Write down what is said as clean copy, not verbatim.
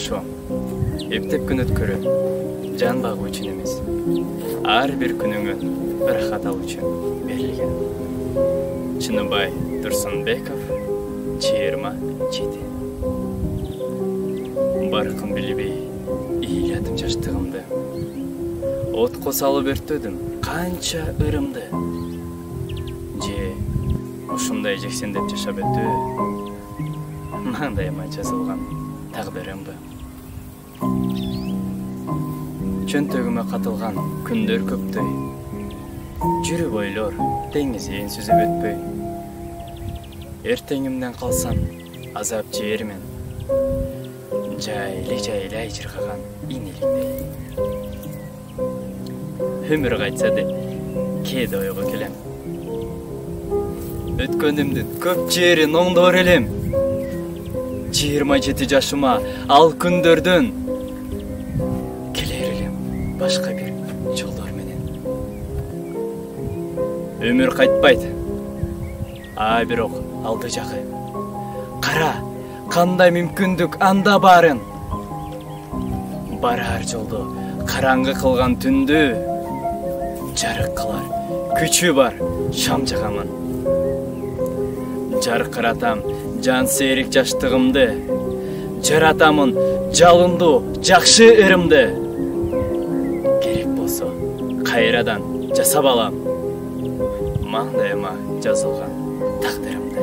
жашоо эптеп күн өткөрүү жан багуу үчүн эмес, ар бир күнүңөн ырахат алуу үчүн берилген. Чыныбай Турсунбеков, 27. Баркын билбей ыйлатып жаштыгымды, отко салып өртөдүм канча ырымды. Же ушундай жексендеп жашап өтүү маңдайыма жазылган тагдырымбы? Чөнтөгүмө катылган күндөр көптөй, жүрүп ойлор деңизин сүзүп өтпөй. Эртеңимден калсам азап жермен, жайлай жыргаган инеликтей. Өмүр кайтса да кээде ойго келем. Өткөнүмдүн көп жерин оңдоор элем. 27 жашыма ал күндөрдөн келер элем башка бир жолдор менен. Өмүр кайтпайт, бирок алды жагы. Кара, кандай мүмкүндүк анда барын. Барар жолду караңгы кылган түндү жарык кылар күчү бар шам жагамын. Жаркыратам жан сейрик жаштыгымды, жаратамын жалындуу жакшы ырымды. Керек болсо кайрадан жасап алам маңдайыма жазылган тагдырымды.